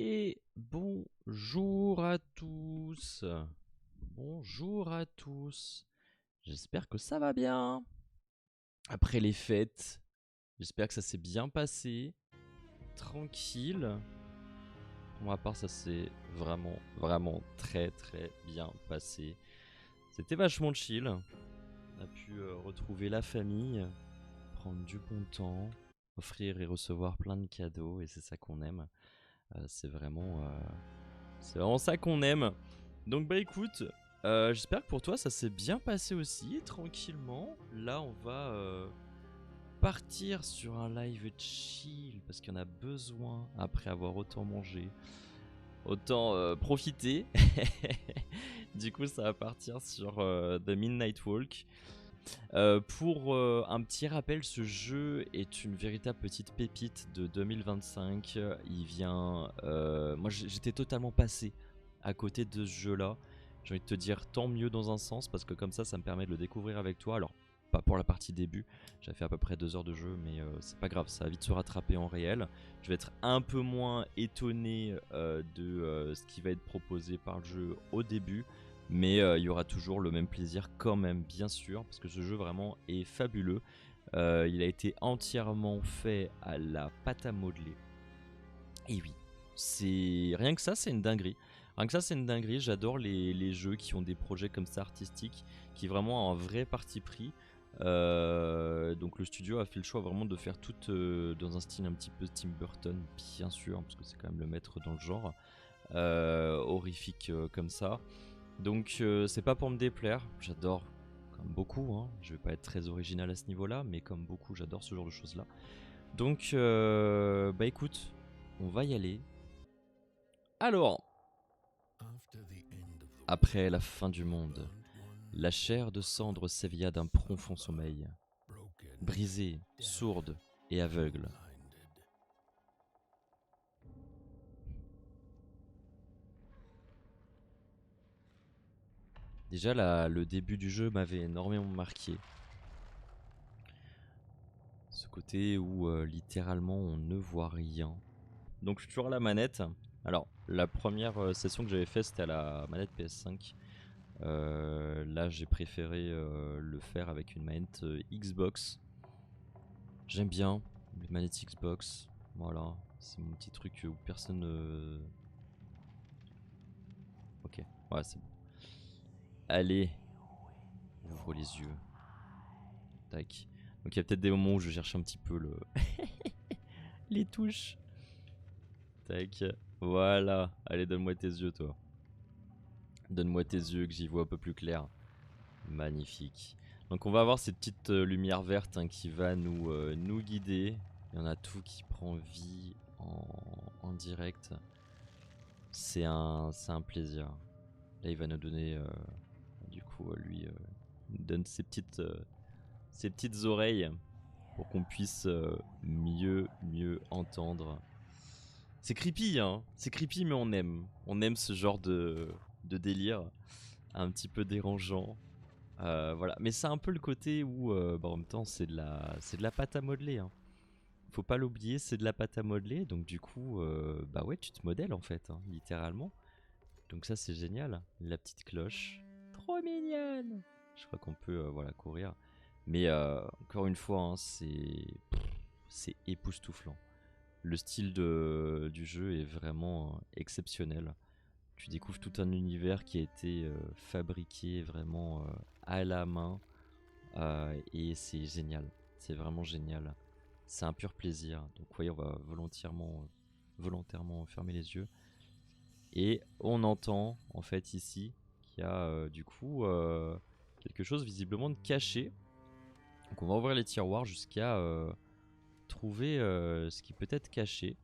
Et bonjour à tous. Bonjour à tous. J'espère que ça va bien. Après les fêtes, j'espère que ça s'est bien passé. Tranquille. Pour ma part, ça s'est vraiment très bien passé. C'était vachement chill. On a pu retrouver la famille, prendre du bon temps, offrir et recevoir plein de cadeaux, et c'est ça qu'on aime. C'est vraiment ça qu'on aime. Donc bah écoute, j'espère que pour toi ça s'est bien passé aussi, tranquillement. Là on va partir sur un live chill parce qu'il y en a besoin après avoir autant mangé, autant profité. Du coup ça va partir sur The Midnight Walk. Pour un petit rappel, ce jeu est une véritable petite pépite de 2025. Il vient... moi j'étais totalement passé à côté de ce jeu-là. J'ai envie de te dire tant mieux dans un sens, parce que comme ça me permet de le découvrir avec toi. Alors, pas pour la partie début, j'avais fait à peu près 2 heures de jeu, mais c'est pas grave, ça va vite se rattraper en réel. Je vais être un peu moins étonné de ce qui va être proposé par le jeu au début. Mais il y aura toujours le même plaisir quand même, bien sûr, parce que ce jeu vraiment est fabuleux. Il a été entièrement fait à la pâte à modeler. Et oui, c'est rien que ça, c'est une dinguerie. Rien que ça, c'est une dinguerie. J'adore les jeux qui ont des projets comme ça artistiques, qui vraiment ont un vrai parti pris. Donc le studio a fait le choix vraiment de faire tout dans un style un petit peu Tim Burton, bien sûr, parce que c'est quand même le maître dans le genre. Horrifique comme ça. Donc c'est pas pour me déplaire, j'adore comme beaucoup, hein. Je vais pas être très original à ce niveau-là, mais comme beaucoup, j'adore ce genre de choses-là. Donc bah écoute, on va y aller. Alors, après la fin du monde, la chair de cendre s'éveilla d'un profond sommeil, brisée, sourde et aveugle. Déjà le début du jeu m'avait énormément marqué. Ce côté où littéralement on ne voit rien. Donc je suis toujours à la manette. Alors la première session que j'avais fait c'était à la manette PS5. Là j'ai préféré le faire avec une manette Xbox. J'aime bien les manettes Xbox. Voilà, c'est mon petit truc où personne ne... Ok, ouais c'est bon. Allez, ouvre les yeux. Tac. Donc il y a peut-être des moments où je cherche un petit peu les touches. Tac. Voilà. Allez, donne-moi tes yeux, toi. Donne-moi tes yeux que j'y vois un peu plus clair. Magnifique. Donc on va avoir cette petite lumière verte hein, qui va nous guider. Il y en a tout qui prend vie en direct. C'est un plaisir. Là il va nous donner, du coup lui il nous donne ses petites oreilles pour qu'on puisse mieux entendre. C'est creepy hein, c'est creepy mais on aime. On aime ce genre de délire un petit peu dérangeant. Voilà, mais c'est un peu le côté où, bah, en même temps, c'est de la pâte à modeler. Hein. Faut pas l'oublier, c'est de la pâte à modeler. Donc du coup, bah ouais, tu te modèles en fait, hein, littéralement. Donc ça, c'est génial. La petite cloche, trop mignonne. Je crois qu'on peut, voilà, courir. Mais encore une fois, hein, c'est époustouflant. Le style du jeu est vraiment exceptionnel. Tu découvres tout un univers qui a été fabriqué vraiment à la main. Et c'est génial, c'est vraiment génial. C'est un pur plaisir. Donc voyez, on va volontairement fermer les yeux. Et on entend en fait ici qu'il y a du coup quelque chose visiblement de caché. Donc on va ouvrir les tiroirs jusqu'à trouver ce qui peut être caché.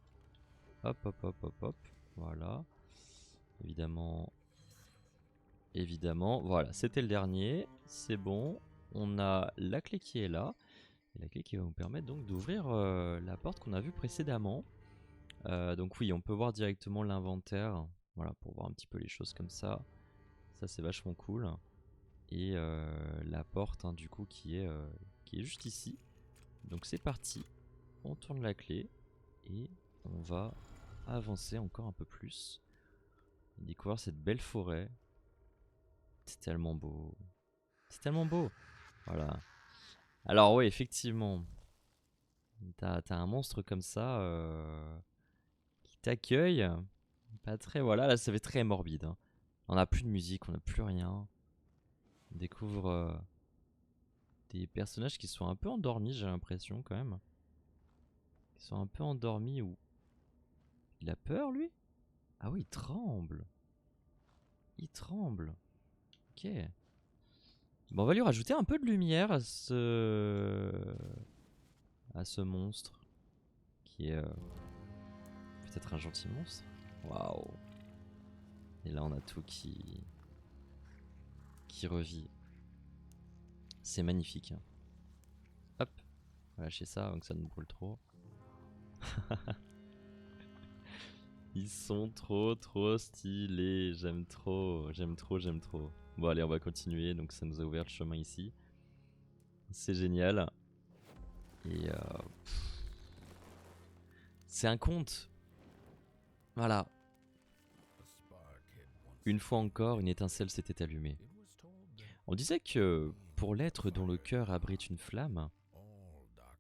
Hop, hop, hop, hop, hop. Voilà. Évidemment, évidemment. Voilà, c'était le dernier. C'est bon. On a la clé qui est là. Et la clé qui va nous permettre donc d'ouvrir la porte qu'on a vue précédemment. Donc oui, on peut voir directement l'inventaire. Voilà, pour voir un petit peu les choses comme ça. Ça c'est vachement cool. Et la porte hein, du coup qui est juste ici. Donc c'est parti. On tourne la clé et on va avancer encore un peu plus. Et découvrir cette belle forêt. C'est tellement beau. C'est tellement beau. Voilà. Alors ouais, effectivement. T'as un monstre comme ça qui t'accueille. Pas très... Voilà, là ça fait très morbide. Hein. On n'a plus de musique, on n'a plus rien. On découvre des personnages qui sont un peu endormis, j'ai l'impression quand même. Ils sont un peu endormis ou... Il a peur lui? Ah oui, il tremble. Il tremble. Ok. Bon, on va lui rajouter un peu de lumière à ce monstre. Qui est peut-être un gentil monstre. Waouh. Et là on a tout qui revit. C'est magnifique. Hein. Hop. On va lâcher ça avant que ça ne brûle trop. Ils sont trop stylés. J'aime trop. Bon allez, on va continuer. Donc ça nous a ouvert le chemin ici. C'est génial. Et c'est un conte. Voilà. Une fois encore, une étincelle s'était allumée. On disait que pour l'être dont le cœur abrite une flamme,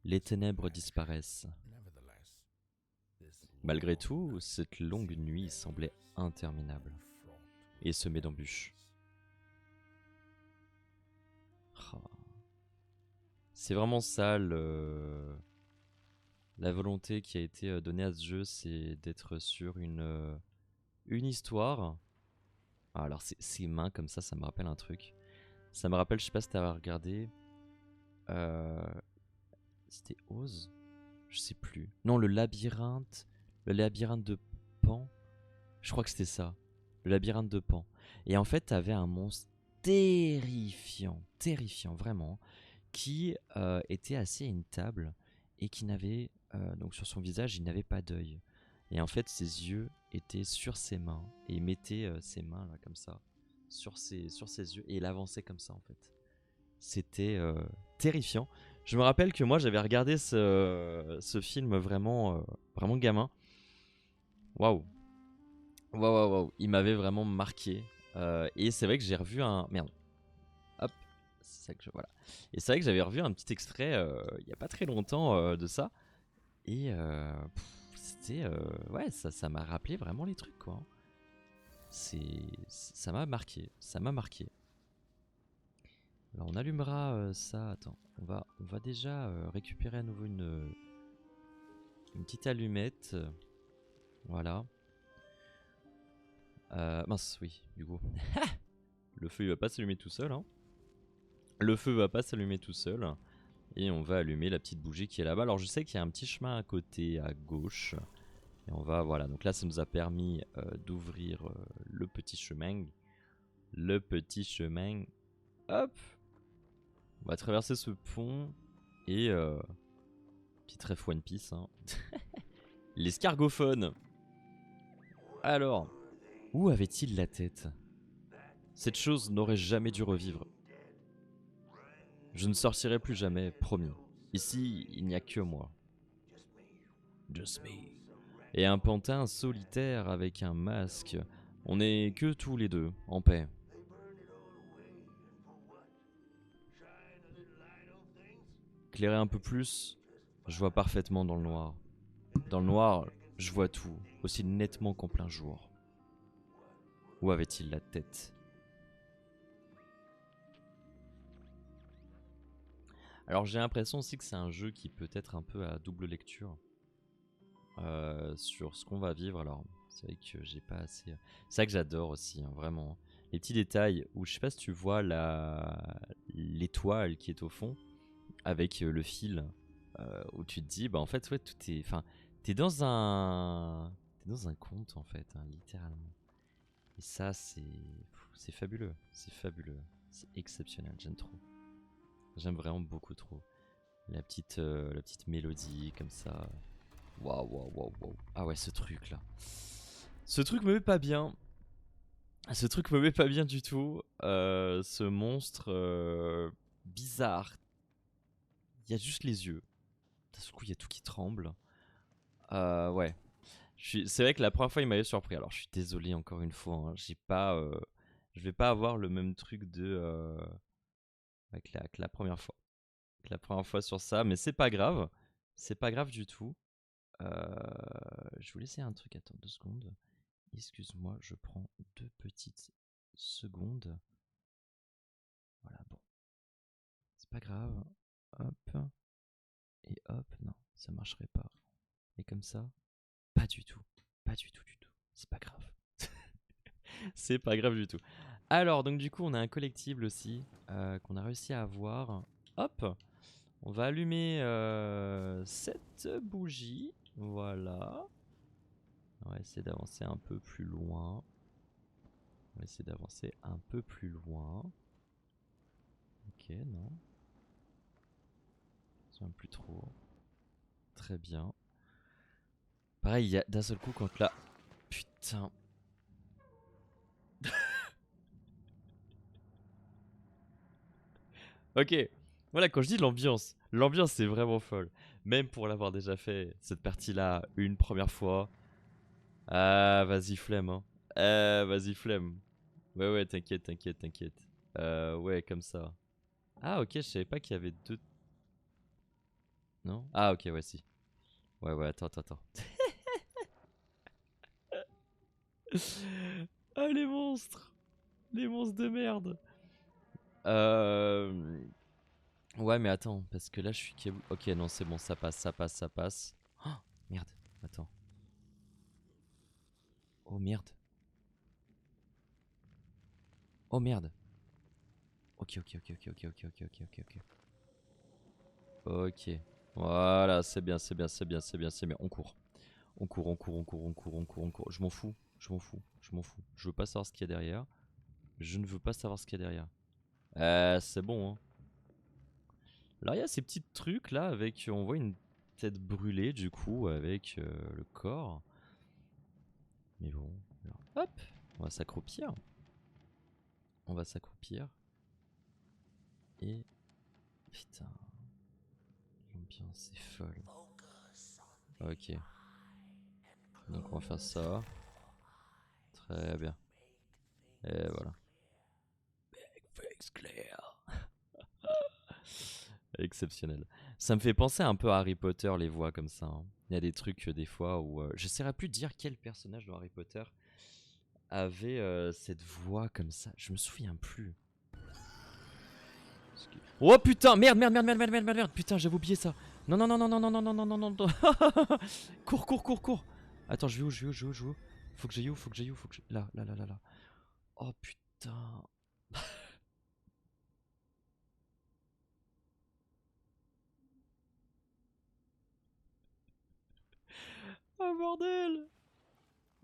les ténèbres disparaissent. Malgré tout, cette longue nuit semblait interminable et semée d'embûches. Oh. C'est vraiment ça la volonté qui a été donnée à ce jeu, c'est d'être sur une histoire. Ah, alors ces mains comme ça me rappelle un truc. Ça me rappelle, je sais pas si t'as regardé. C'était Oz? Je sais plus. Non, le labyrinthe. Le labyrinthe de Pan. Je crois que c'était ça. Le labyrinthe de Pan. Et en fait, t'avais un monstre terrifiant vraiment, qui était assis à une table et qui n'avait, donc sur son visage, il n'avait pas d'œil. Et en fait, ses yeux étaient sur ses mains et il mettait ses mains là comme ça sur ses yeux et il avançait comme ça en fait. C'était terrifiant. Je me rappelle que moi j'avais regardé ce film vraiment gamin. Waouh. Waouh. Il m'avait vraiment marqué. Et c'est vrai que j'ai revu un... Merde. Hop. C'est ça que je... Voilà. Et c'est vrai que j'avais revu un petit extrait il n'y a pas très longtemps de ça. Et c'était... ouais, ça m'a rappelé vraiment les trucs quoi. Ça m'a marqué. Ça m'a marqué. Alors on allumera ça. Attends. On va déjà récupérer à nouveau une petite allumette. Voilà. Mince, oui, du coup. Le feu il va pas s'allumer tout seul. Hein. Le feu va pas s'allumer tout seul. Et on va allumer la petite bougie qui est là-bas. Alors je sais qu'il y a un petit chemin à côté, à gauche. Et on va, voilà. Donc là, ça nous a permis d'ouvrir le petit chemin. Le petit chemin. Hop. On va traverser ce pont. Et petit ref One Piece. Hein. L'escargophone. Alors, où avait-il la tête? Cette chose n'aurait jamais dû revivre. Je ne sortirai plus jamais, promis. Ici, il n'y a que moi. Just me. Et un pantin solitaire avec un masque. On n'est que tous les deux, en paix. Éclairer un peu plus, je vois parfaitement dans le noir. Dans le noir, je vois tout, aussi nettement qu'en plein jour. Où avait-il la tête? Alors j'ai l'impression aussi que c'est un jeu qui peut être un peu à double lecture sur ce qu'on va vivre. Alors c'est vrai que j'ai pas assez... C'est ça que j'adore aussi, hein, vraiment. Les petits détails où je sais pas si tu vois l'étoile qui est au fond avec le fil où tu te dis bah en fait ouais tout est... Enfin t'es dans un conte en fait, hein, littéralement. Et ça c'est fabuleux, c'est exceptionnel, j'aime trop. J'aime vraiment beaucoup trop. La petite mélodie comme ça. Waouh. Ah ouais, ce truc là. Ce truc me met pas bien. Ce truc me met pas bien du tout. Ce monstre bizarre. Il y a juste les yeux. D'un coup, il y a tout qui tremble. Ouais. C'est vrai que la première fois, il m'avait surpris. Alors, je suis désolé encore une fois. Hein, j'ai pas, je vais pas avoir le même truc que la première fois. Que la première fois sur ça, mais c'est pas grave. C'est pas grave du tout. Je voulais essayer un truc. Attends 2 secondes. Excuse-moi, je prends 2 petites secondes. Voilà, bon. C'est pas grave. Hop. Et hop. Non, ça marcherait pas. Et comme ça, pas du tout. Pas du tout, du tout. C'est pas grave. C'est pas grave du tout. Alors, donc du coup, on a un collectible aussi qu'on a réussi à avoir. Hop, on va allumer cette bougie. Voilà. On va essayer d'avancer un peu plus loin. On va essayer d'avancer un peu plus loin. Ok, non. Ça va plus trop. Très bien. Pareil, il y a d'un seul coup quand là... Putain. Ok. Voilà, quand je dis l'ambiance c'est vraiment folle. Même pour l'avoir déjà fait, cette partie-là, une première fois. Ah, vas-y, flemme, hein. Vas-y, flemme. Ouais, ouais, t'inquiète, t'inquiète, t'inquiète. Ouais, comme ça. Ah, ok, je savais pas qu'il y avait deux. Non? Ah, ok, ouais, si. Ouais, ouais, attends, attends, attends. Ah, les monstres! Les monstres de merde! Euh... Ouais, mais attends, parce que là, je suis... Ok, non, c'est bon, ça passe, ça passe, ça passe. Oh, merde, attends. Oh, merde. Oh, merde. Ok, ok, ok, ok, ok, ok, ok, ok, ok, ok. Ok. Voilà, c'est bien, c'est bien, c'est bien, c'est bien, c'est bien. On court. On court, on court, on court, on court, on court, on court. Je m'en fous, je m'en fous, je m'en fous. Je veux pas savoir ce qu'il y a derrière. Je ne veux pas savoir ce qu'il y a derrière. C'est bon, hein. Alors, il y a ces petits trucs là avec. On voit une tête brûlée du coup avec le corps. Mais bon. Alors, hop, on va s'accroupir. On va s'accroupir. Et. Putain, l'ambiance est folle. Ok. Donc, on va faire ça. Très bien. Et voilà. Fix clear. Exceptionnel. Ça me fait penser un peu à Harry Potter, les voix comme ça. Hein. Il y a des trucs des fois où je saurais plus dire quel personnage dans Harry Potter avait cette voix comme ça. Je me souviens plus. Oh putain, merde, merde, merde, merde, merde, merde, merde, merde. Putain, j'avais oublié ça. Non, non, non, non, non, non, non, non, non, non, non, non. Cours, cours, cours, cours. Attends, je vais où, je vais où, je vais où, je vais où. Faut que j'aille où, faut que j'aille où, faut que là, là, là, là, là. Oh putain. Oh bordel.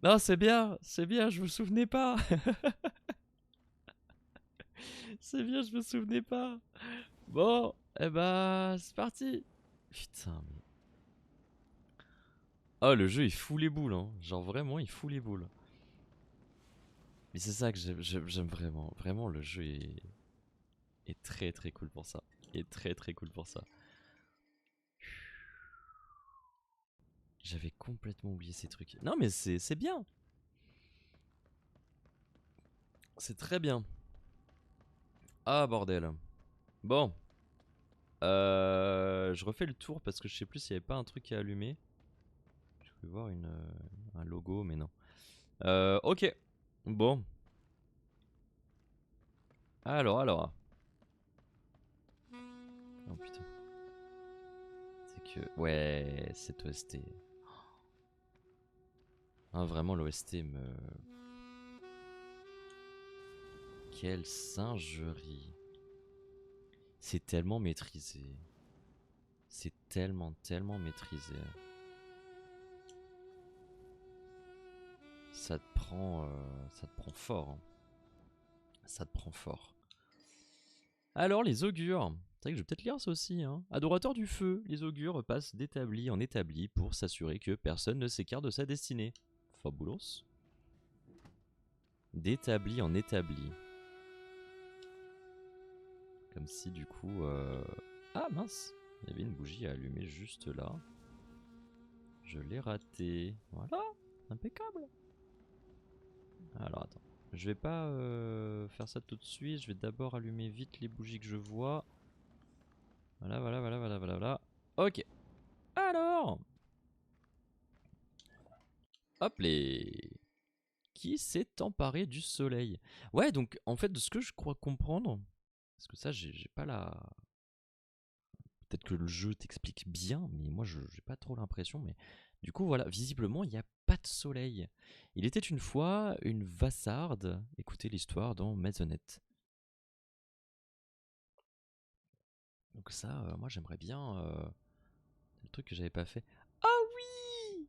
Non, c'est bien, je me souvenais pas. C'est bien, je me souvenais pas. Bon, eh bah, c'est parti. Putain, mais. Oh, le jeu il fout les boules, hein. Genre vraiment, il fout les boules. Mais c'est ça que j'aime vraiment. Vraiment, le jeu est très très cool pour ça. Est très très cool pour ça. J'avais complètement oublié ces trucs. Non, mais c'est bien. C'est très bien. Ah, bordel. Bon. Je refais le tour parce que je sais plus s'il y avait pas un truc à allumer. Je voulais voir un logo, mais non. Ok. Bon. Alors. Oh putain. C'est que. Ouais, cette OST. Ah, vraiment, l'OST me. Quelle singerie. C'est tellement maîtrisé. C'est tellement, tellement maîtrisé. Ça te prend fort. Hein. Ça te prend fort. Alors, les augures. C'est vrai que je vais peut-être lire ça aussi. Hein. Adorateurs du feu, les augures passent d'établi en établi pour s'assurer que personne ne s'écarte de sa destinée. Fabulos. D'établi en établi. Comme si du coup... Ah mince. Il y avait une bougie à allumer juste là. Je l'ai raté. Voilà. Impeccable. Alors attends, je vais pas faire ça tout de suite. Je vais d'abord allumer vite les bougies que je vois. Voilà, voilà, voilà, voilà, voilà, voilà. Ok. Alors, hop les. Qui s'est emparé du soleil? Ouais, donc en fait, de ce que je crois comprendre, parce que ça, j'ai pas la. Peut-être que le jeu t'explique bien, mais moi, j'ai pas trop l'impression. Mais du coup, voilà, visiblement, il n'y a pas de soleil. Il était une fois une vassarde. Écoutez l'histoire dans Maisonnette. Donc ça, moi, j'aimerais bien. Le truc que j'avais pas fait. Ah oui!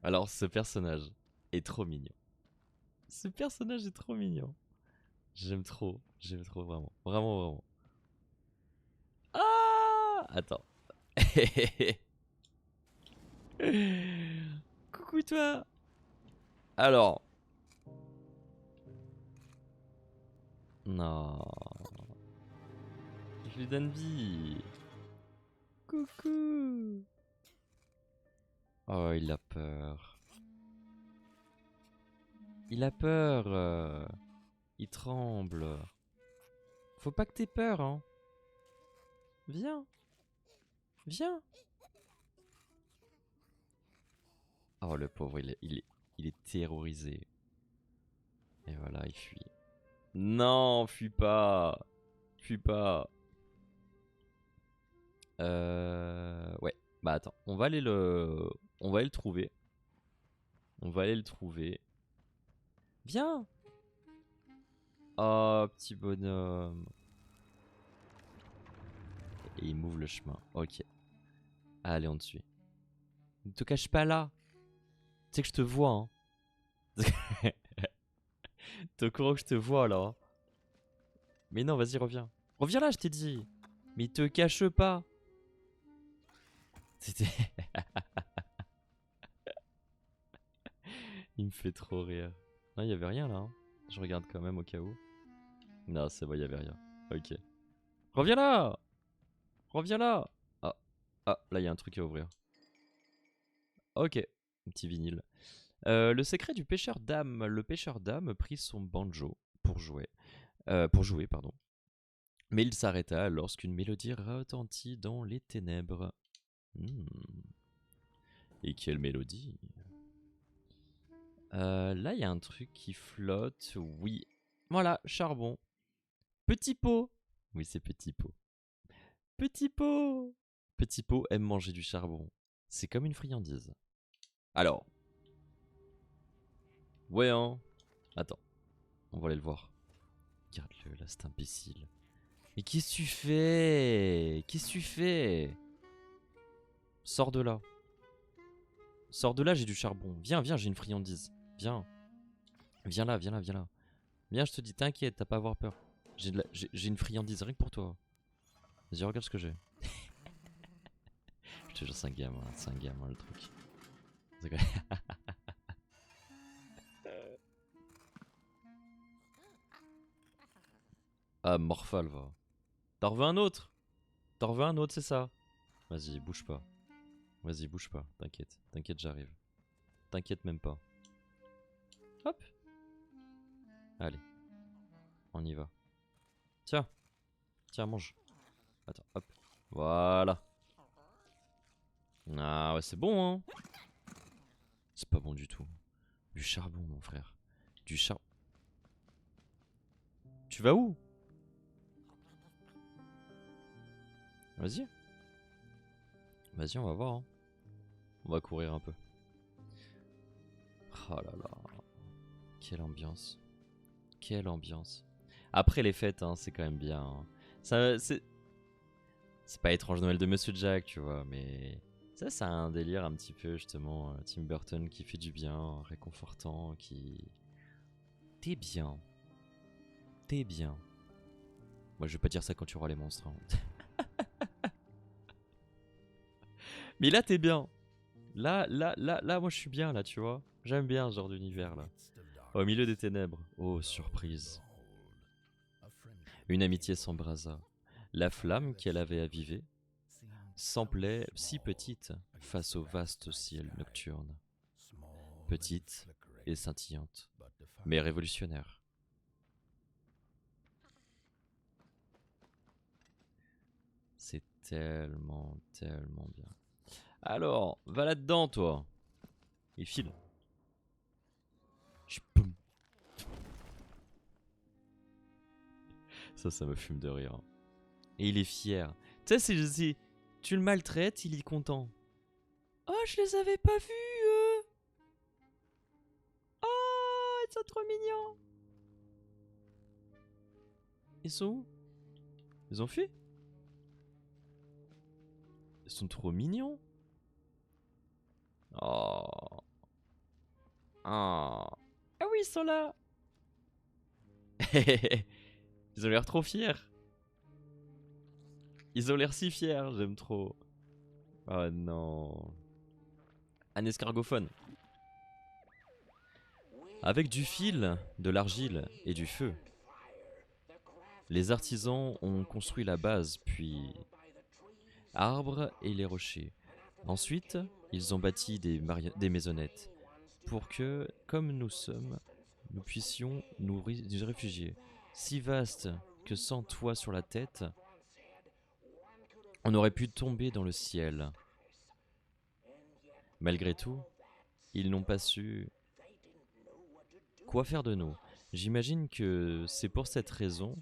Alors, ce personnage est trop mignon. Ce personnage est trop mignon. J'aime trop vraiment. Vraiment, vraiment. Ah! Attends. Coucou toi. Alors. Non. Je lui donne vie. Coucou. Oh, il a peur. Il a peur. Il tremble. Faut pas que t'aies peur, hein. Viens. Viens. Oh, le pauvre, il est terrorisé. Et voilà, il fuit. Non, fuis pas. Fuis pas. Ouais. Bah attends, on va aller le trouver. On va aller le trouver. Viens. Oh, petit bonhomme. Et il m'ouvre le chemin. Ok. Allez, on te suit. Ne te cache pas là. Tu sais que je te vois, hein. T'es au courant que je te vois, là, hein. Mais non, vas-y, reviens. Reviens là, je t'ai dit. Mais te cache pas. C'était... Il me fait trop rire. Non, il y avait rien, là, hein. Je regarde quand même au cas où. Non, c'est bon, il y avait rien. Ok. Reviens là. Reviens là. Ah. Ah, là, il y a un truc à ouvrir. Ok. Un petit vinyle. Le secret du pêcheur d'âme. Le pêcheur d'âme prit son banjo pour jouer. Pardon. Mais il s'arrêta lorsqu'une mélodie retentit dans les ténèbres. Hmm. Et quelle mélodie? Là, il y a un truc qui flotte. Oui. Voilà, charbon. Petit pot. Oui, c'est petit pot. Petit pot. Petit pot aime manger du charbon. C'est comme une friandise. Alors. Ouais, hein. Attends. On va aller le voir. Regarde-le, là, cet imbécile. Mais qu'est-ce que tu fais? Qu'est-ce que tu fais? Sors de là. Sors de là, j'ai du charbon. Viens, viens, j'ai une friandise. Viens. Viens là, viens là, viens là. Viens, je te dis, t'inquiète, t'as pas à avoir peur. J'ai une friandise rien que pour toi. Vas-y, regarde ce que j'ai. Je te jure, c'est un gamin le truc. Ah, Morphal, va. T'en veux un autre? T'en veux un autre, c'est ça? Vas-y, bouge pas. Vas-y, bouge pas, t'inquiète. T'inquiète, j'arrive. T'inquiète même pas. Hop. Allez, on y va. Tiens, tiens, mange. Attends, hop. Voilà. Ah ouais, c'est bon, hein. C'est pas bon du tout. Du charbon, mon frère. Du charbon. Tu vas où? Vas-y. Vas-y, on va voir, hein. On va courir un peu. Oh là là. Quelle ambiance. Quelle ambiance. Après les fêtes, hein, c'est quand même bien, hein. Ça, c'est pas étrange Noël de Monsieur Jack, tu vois, mais ça, c'est un délire un petit peu, justement, Tim Burton qui fait du bien, réconfortant, qui... T'es bien. T'es bien. Moi, je vais pas dire ça quand tu auras les monstres, hein. Mais là, t'es bien. Là, moi, je suis bien, là, tu vois. J'aime bien ce genre d'univers, là. Au milieu des ténèbres. Oh, surprise. Une amitié s'embrasa. La flamme qu'elle avait avivée semblait si petite face au vaste ciel nocturne. petite et scintillante, mais révolutionnaire. C'est tellement, tellement bien. Alors, va là-dedans, toi. Et file. Poum. Ça me fume de rire. Et il est fier. Tu sais, tu le maltraites, il est content. Oh, je les avais pas vus, eux. Oh, ils sont trop mignons. Ils sont où? Ils ont fui? Ils sont trop mignons. Oh. Ah. Ah oui, ils sont là. Ils ont l'air trop fiers. Ils ont l'air si fiers, j'aime trop. Oh non. Un escargophone. Avec du fil, de l'argile et du feu. Les artisans ont construit la base, puis arbres et les rochers. Ensuite, ils ont bâti des maisonnettes pour que, comme nous sommes, nous puissions nous réfugier. Si vaste que sans toit sur la tête, on aurait pu tomber dans le ciel. Malgré tout, ils n'ont pas su quoi faire de nous. J'imagine que c'est pour cette raison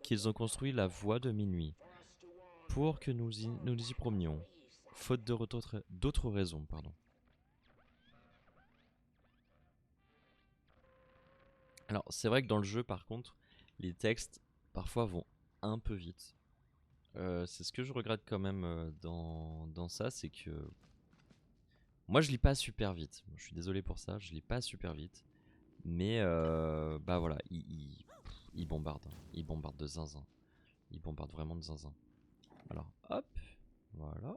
qu'ils ont construit la voie de minuit, pour que nous y promenions, faute d'autres raisons, pardon. Alors, c'est vrai que dans le jeu, par contre, les textes, parfois, vont un peu vite. C'est ce que je regrette quand même dans ça, c'est que... Moi, je lis pas super vite. Je suis désolé pour ça, je lis pas super vite. Mais, bah voilà, il bombarde. Il bombarde de zinzin. Il bombarde vraiment de zinzin. Alors, hop, voilà.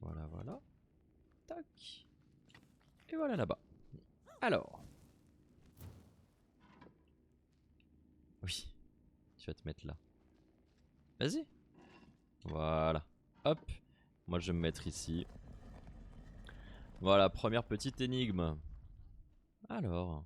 Voilà, voilà. Tac. Et voilà là-bas. Alors. Oui, tu vas te mettre là. Vas-y. Voilà. Hop. Moi, je vais me mettre ici. Voilà, première petite énigme. Alors.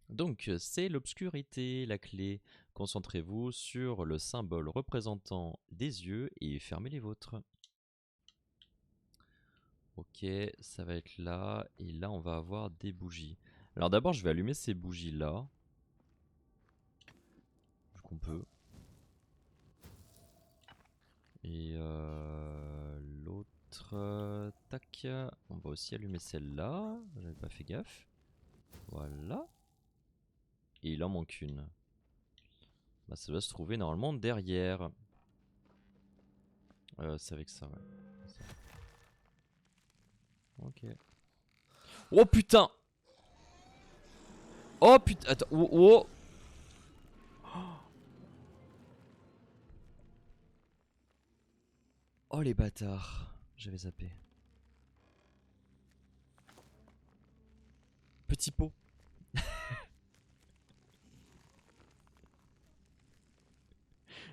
Donc, c'est l'obscurité, la clé. Concentrez-vous sur le symbole représentant des yeux et fermez les vôtres. Ok, ça va être là. Et là, on va avoir des bougies. Alors d'abord, je vais allumer ces bougies-là. Vu qu'on peut. Et l'autre... tac. On va aussi allumer celle-là. J'avais pas fait gaffe. Voilà. Et il en manque une. Bah, ça doit se trouver normalement derrière. C'est avec ça, ouais. Ça. Ok. Oh putain! Oh putain! Attends, oh, oh. Oh les bâtards. J'avais zappé. Petit pot.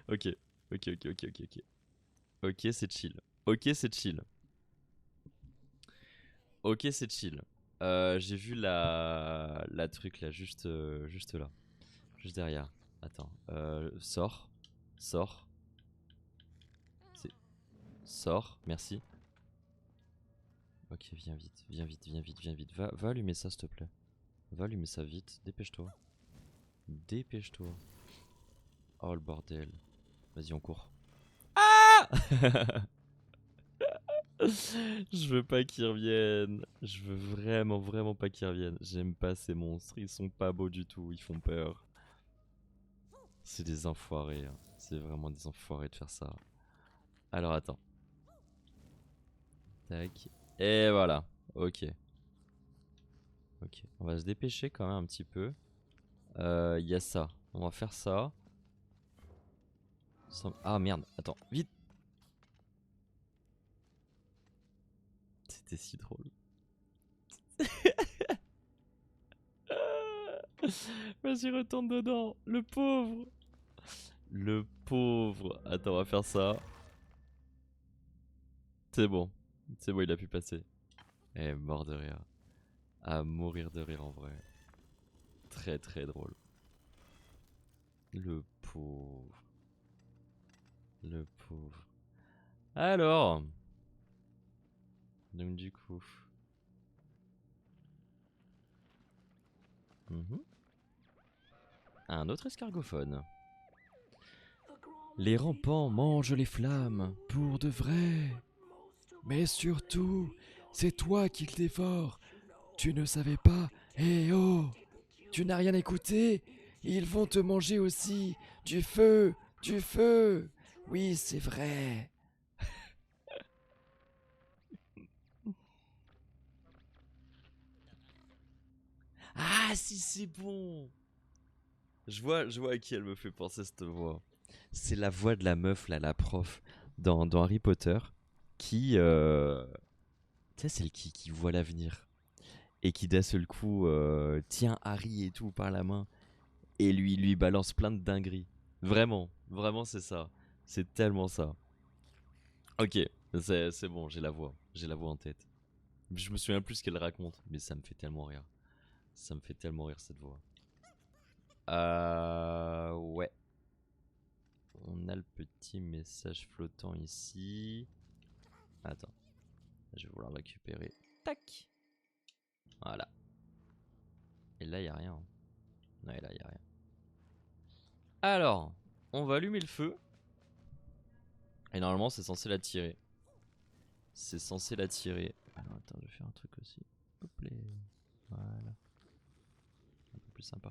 Ok. Ok, ok, ok, ok, ok. Ok, c'est chill. Ok, c'est chill. Ok, c'est chill. J'ai vu la truc là, juste là. Juste derrière. Attends. Sors. Sors. Sors, merci. Ok, viens vite, viens vite, viens vite, viens vite. Va allumer ça, s'il te plaît. Va allumer ça vite. Dépêche-toi. Dépêche-toi. Oh le bordel. Vas-y, on court. Ah Je veux pas qu'ils reviennent. Je veux vraiment, vraiment pas qu'ils reviennent. J'aime pas ces monstres. Ils sont pas beaux du tout. Ils font peur. C'est des enfoirés. Hein. C'est vraiment des enfoirés de faire ça. Alors attends. Tac. Et voilà. Ok. Ok. On va se dépêcher quand même un petit peu. Il y a ça. On va faire ça. Ah merde. Attends. Vite. C'était si drôle. Vas-y, retourne dedans. Le pauvre. Le pauvre. Attends, on va faire ça. C'est bon. C'est bon, il a pu passer. Eh, mort de rire. À mourir de rire en vrai. Très très drôle. Le pauvre. Le pauvre. Alors. Donc du coup. Un autre escargophone. Les rampants mangent les flammes, pour de vrai. Mais surtout, c'est toi qui le dévores. Tu ne savais pas. Eh oh! Tu n'as rien écouté? Ils vont te manger aussi. Du feu! Du feu! Oui, c'est vrai. Ah, si c'est bon! Je vois à qui elle me fait penser cette voix. C'est la voix de la meuf, là, la prof, dans Harry Potter, qui... tu sais, celle qui voit l'avenir. Et qui d'un seul coup tient Harry et tout par la main. Et lui balance plein de dingueries. Vraiment, vraiment c'est ça. C'est tellement ça. Ok, c'est bon, j'ai la voix. J'ai la voix en tête. Je me souviens plus ce qu'elle raconte, mais ça me fait tellement rire. Ça me fait tellement rire cette voix. Ouais. On a le petit message flottant ici. Attends, je vais vouloir le récupérer. Tac. Voilà. Et là, il a rien. Hein. Ouais, là, il a rien. Alors, on va allumer le feu. Et normalement, c'est censé l'attirer. C'est censé l'attirer. Alors, attends, je vais faire un truc aussi. Hop là. Voilà. Un peu plus sympa.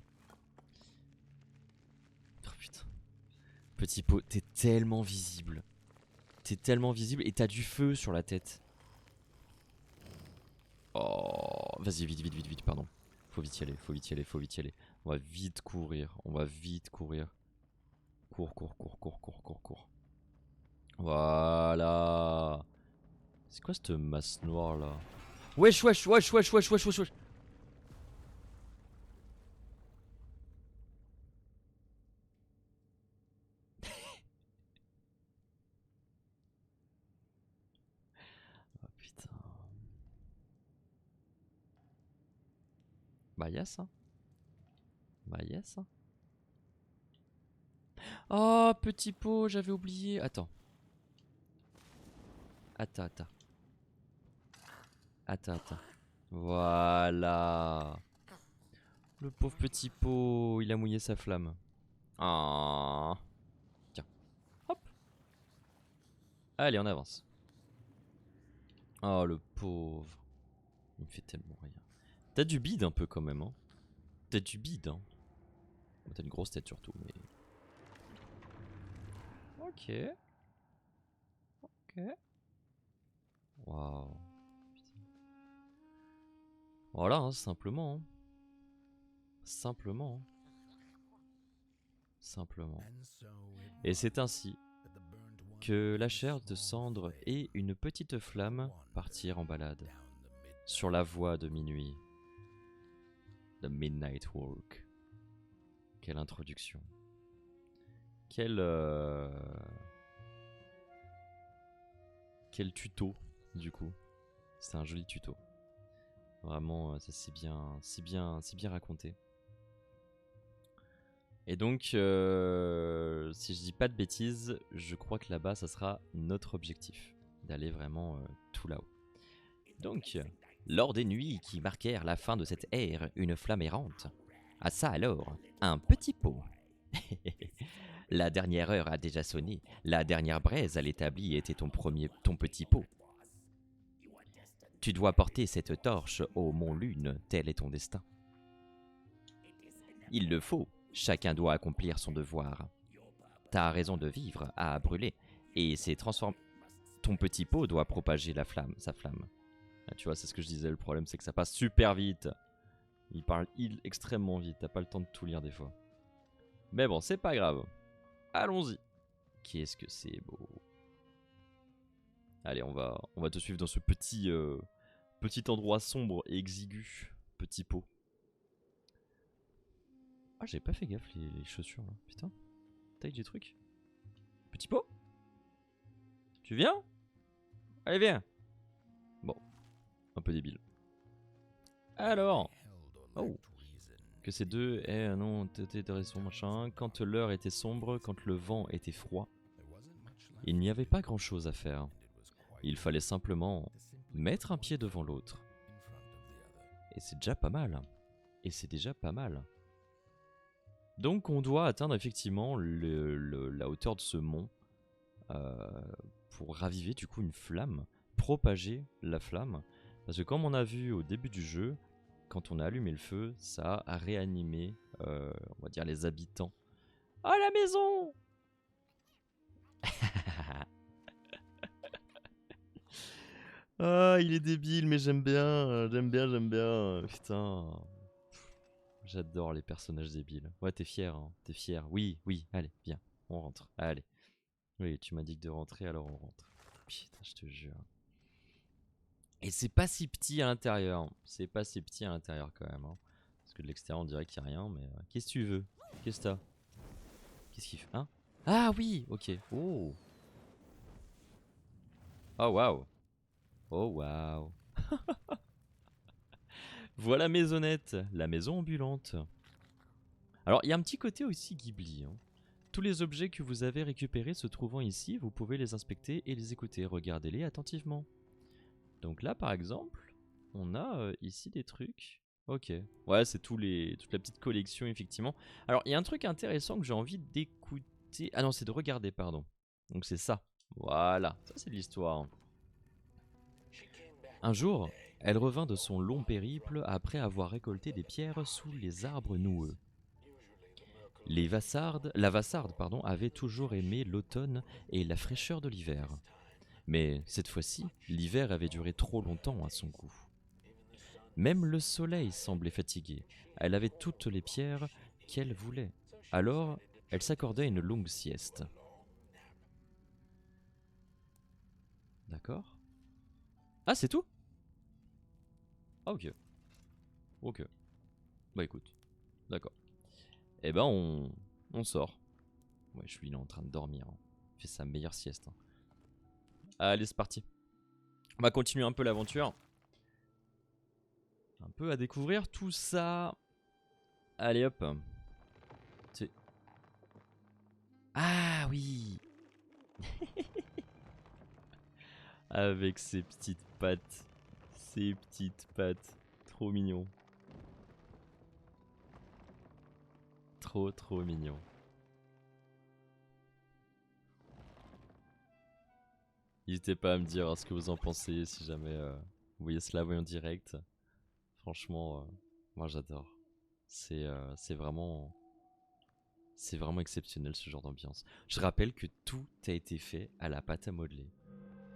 Oh putain. Petit pot, t'es tellement visible. T'es tellement visible et t'as du feu sur la tête. Oh, vas-y, vite, vite, vite, vite, pardon. Faut vite y aller, faut vite y aller, faut vite y aller. On va vite courir, on va vite courir. Cours, cours, cours, cours, cours, cours, cours. Voilà. C'est quoi cette masse noire là? Wesh, wesh, wesh, wesh, wesh, wesh, wesh, wesh. Oh putain. Bah yes, hein. Bah yes, hein. Oh, petit pot, j'avais oublié. Attends. Attends, attends. Attends, attends. Voilà. Le pauvre petit pot, il a mouillé sa flamme. Ah. Tiens. Hop. Allez, on avance. Oh, le pauvre. Il me fait tellement rien. T'as du bide un peu quand même, hein. T'as du bide, hein. T'as une grosse tête surtout, mais... Ok. Ok. Waouh. Voilà, hein, simplement. Hein. Simplement. Hein. Simplement. Et c'est ainsi que la chair de cendre et une petite flamme partirent en balade sur la voie de minuit. The Midnight Walk. Quelle introduction. Quel tuto du coup. C'est un joli tuto. Vraiment, ça c'est bien, c'est bien raconté. Et donc, si je dis pas de bêtises, je crois que là-bas, ça sera notre objectif, d'aller vraiment tout là-haut. Donc, lors des nuits qui marquèrent la fin de cette ère, une flamme errante. Ah ça alors, un petit pot. La dernière heure a déjà sonné, la dernière braise à l'établi était ton petit pot. Tu dois porter cette torche au Mont Lune, tel est ton destin. Il le faut, chacun doit accomplir son devoir. Ta raison de vivre a brûlé, et c'est transformé. Ton petit pot doit propager la flamme, sa flamme. Ah, tu vois, c'est ce que je disais, le problème c'est que ça passe super vite. Il parle extrêmement vite, t'as pas le temps de tout lire des fois. Mais bon, c'est pas grave. Allons-y. Qu'est-ce que c'est beau. Allez, on va te suivre dans ce petit endroit sombre et exigu. Petit pot. Ah, j'ai pas fait gaffe les chaussures là. Putain. Taille des trucs. Petit pot. Tu viens? Allez, viens. Bon, un peu débile. Alors. Oh. Que ces deux aient non de raison, machin. Quand l'heure était sombre, quand le vent était froid, il n'y avait pas grand-chose à faire. Il fallait simplement mettre un pied devant l'autre. Et c'est déjà pas mal. Et c'est déjà pas mal. Donc on doit atteindre effectivement la hauteur de ce mont pour raviver du coup une flamme, propager la flamme. Parce que comme on a vu au début du jeu, quand on a allumé le feu, ça a réanimé, on va dire, les habitants. Oh, la maison! Ah, il est débile, mais j'aime bien, j'aime bien, putain. J'adore les personnages débiles. Ouais, t'es fier, hein, t'es fier. Oui, oui, allez, viens, on rentre, allez. Oui, tu m'as dit que de rentrer, alors on rentre. Putain, je te jure. Et c'est pas si petit à l'intérieur. C'est pas si petit à l'intérieur quand même. Hein. Parce que de l'extérieur, on dirait qu'il n'y a rien, mais... qu'est-ce que tu veux? Qu'est-ce que t'as? Qu'est-ce qu'il fait? Hein? Ah oui! Ok. Oh! Oh waouh! Oh waouh! Voilà Maisonnette, la maison ambulante. Alors, il y a un petit côté aussi Ghibli. Hein. Tous les objets que vous avez récupérés se trouvant ici, vous pouvez les inspecter et les écouter. Regardez-les attentivement. Donc là, par exemple, on a ici des trucs. Ok. Ouais, c'est toute la petite collection, effectivement. Alors, il y a un truc intéressant que j'ai envie d'écouter. Ah non, c'est de regarder, pardon. Donc c'est ça. Voilà, ça c'est de l'histoire. Un jour, elle revint de son long périple après avoir récolté des pierres sous les arbres noueux. La Vassarde avait toujours aimé l'automne et la fraîcheur de l'hiver. Mais cette fois-ci, l'hiver avait duré trop longtemps à son goût. Même le soleil semblait fatigué. Elle avait toutes les pierres qu'elle voulait. Alors, elle s'accordait une longue sieste. D'accord. Ah, c'est tout? Ah, ok. Ok. Bah écoute. D'accord. Eh ben, on sort. Ouais, je suis là en train de dormir. Hein. Il fait sa meilleure sieste. Hein. Allez, c'est parti. On va continuer un peu l'aventure. Un peu à découvrir tout ça. Allez hop. Ah oui. Avec ses petites pattes. Ses petites pattes. Trop mignon. Trop mignon. N'hésitez pas à me dire ce que vous en pensez si jamais vous voyez cela en direct. Franchement, moi j'adore. C'est vraiment... C'est vraiment exceptionnel ce genre d'ambiance. Je rappelle que tout a été fait à la pâte à modeler.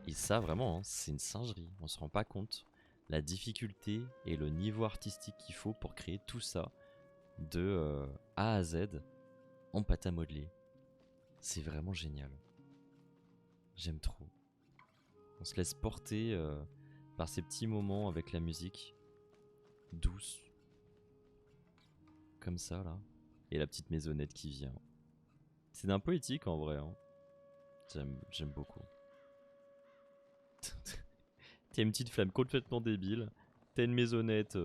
Et ça vraiment, hein, c'est une singerie. On se rend pas compte la difficulté et le niveau artistique qu'il faut pour créer tout ça de A à Z en pâte à modeler. C'est vraiment génial. J'aime trop. On se laisse porter par ces petits moments avec la musique douce, comme ça là, et la petite maisonnette qui vient. C'est d'un poétique en vrai. Hein. J'aime beaucoup. T'as une petite flamme complètement débile. T'as une maisonnette.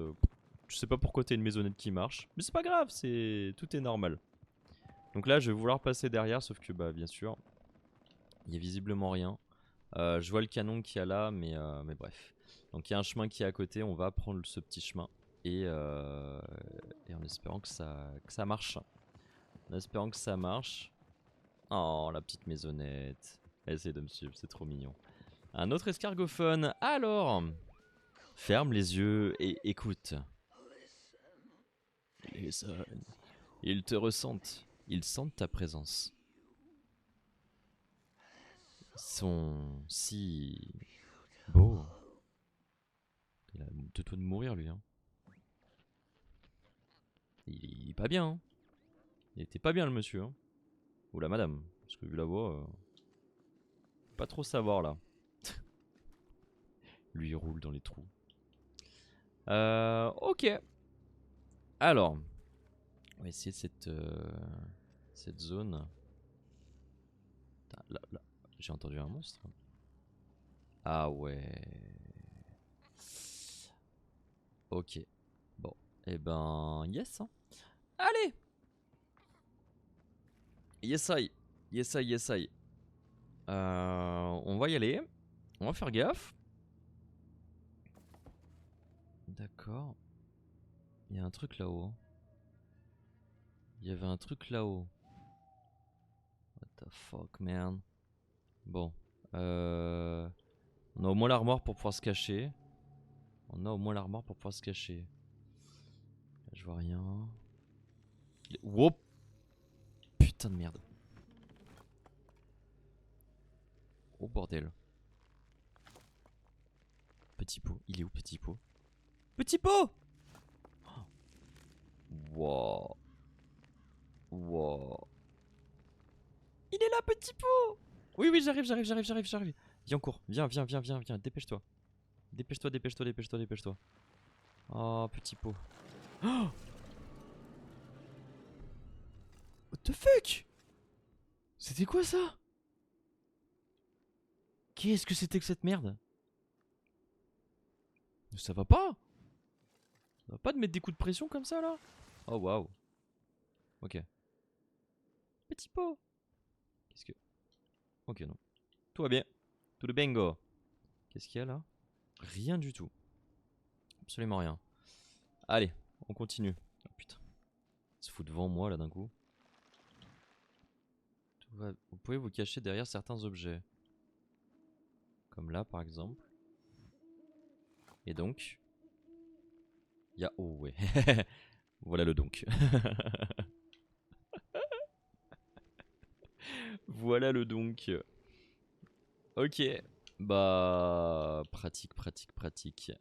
Je sais pas pourquoi t'as une maisonnette qui marche, mais c'est pas grave. Tout est normal. Donc là, je vais vouloir passer derrière, sauf que bah bien sûr, il y a visiblement rien. Je vois le canon qu'il y a là, mais bref. Donc il y a un chemin qui est à côté, on va prendre ce petit chemin. Et en espérant que ça marche. En espérant que ça marche. Oh, la petite maisonnette. Elle essaie de me suivre, c'est trop mignon. Un autre escargophone. Alors, ferme les yeux et écoute. Listen. Ils te ressentent. Ils sentent ta présence. Ils sont si beaux. Il a deux doigts de mourir lui. Hein. Il est pas bien. Hein. Il était pas bien le monsieur. Hein. Ou la madame. Parce que vu la voix, pas trop savoir là. Lui il roule dans les trous. Ok. Alors, on va essayer cette zone. Là, j'ai entendu un monstre. Ah ouais. Ok. Bon. Et ben, yes. Hein. Allez. Yes I. Yes I, yes I. On va y aller. On va faire gaffe. D'accord. Il y a un truc là-haut. Il y avait un truc là-haut. What the fuck, man. Bon. On a au moins l'armoire pour pouvoir se cacher. On a au moins l'armoire pour pouvoir se cacher. Là, je vois rien. Whoop. Putain de merde. Oh bordel. Petit pot. Il est où, petit pot? Petit pot! Wow. Wow. Il est là, petit pot! Oui, oui, j'arrive. Viens, on court. Viens. Dépêche-toi. Dépêche-toi. Oh, petit pot. Oh! What the fuck? C'était quoi ça? Qu'est-ce que c'était que cette merde? Ça va pas? Ça va pas de mettre des coups de pression comme ça là? Oh waouh. Ok. Petit pot. Qu'est-ce que... Ok non. Tout va bien. Tout le bingo. Qu'est-ce qu'il y a là? Rien du tout. Absolument rien. Allez, on continue. Oh putain. Il se fout devant moi là d'un coup. Vous pouvez vous cacher derrière certains objets. Comme là par exemple. Et donc... Il y a... Oh ouais. Voilà le donc. Voilà le donc. Ok. Bah... Pratique.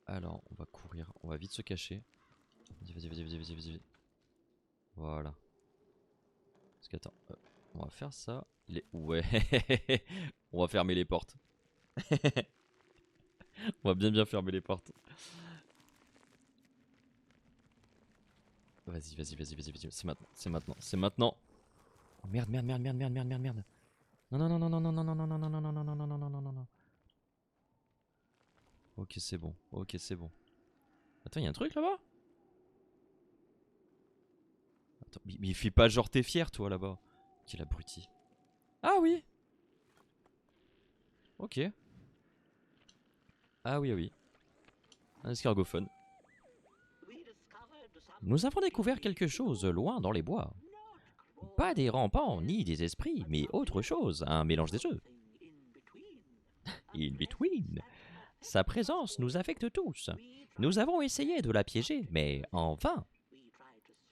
Alors, on va courir. On va vite se cacher. Vas-y. Voilà. Parce qu'attends, on va faire ça. Il est... Ouais. On va fermer les portes. On va bien fermer les portes. Vas-y. C'est maintenant. Oh, merde. Non. Ok, c'est bon. Attends, il y a un truc là-bas? Attends, mais il fait pas genre t'es fier toi là-bas. Quel abruti. Ah oui. Ok. Ah oui. Un escargophone. Nous avons découvert quelque chose loin dans les bois. Pas des rampants ni des esprits, mais autre chose, un mélange des deux. In between. Sa présence nous affecte tous. Nous avons essayé de la piéger, mais en vain.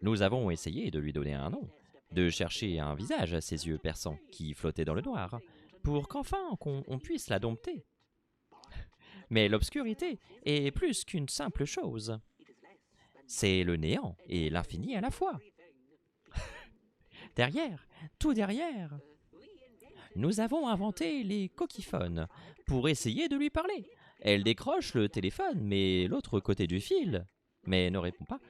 Nous avons essayé de lui donner un nom, de chercher un visage à ses yeux perçants qui flottaient dans le noir, pour qu'enfin on puisse la dompter. Mais l'obscurité est plus qu'une simple chose. C'est le néant et l'infini à la fois. Derrière, tout derrière, nous avons inventé les coquiphones pour essayer de lui parler. Elle décroche le téléphone, mais l'autre côté du fil, mais ne répond pas.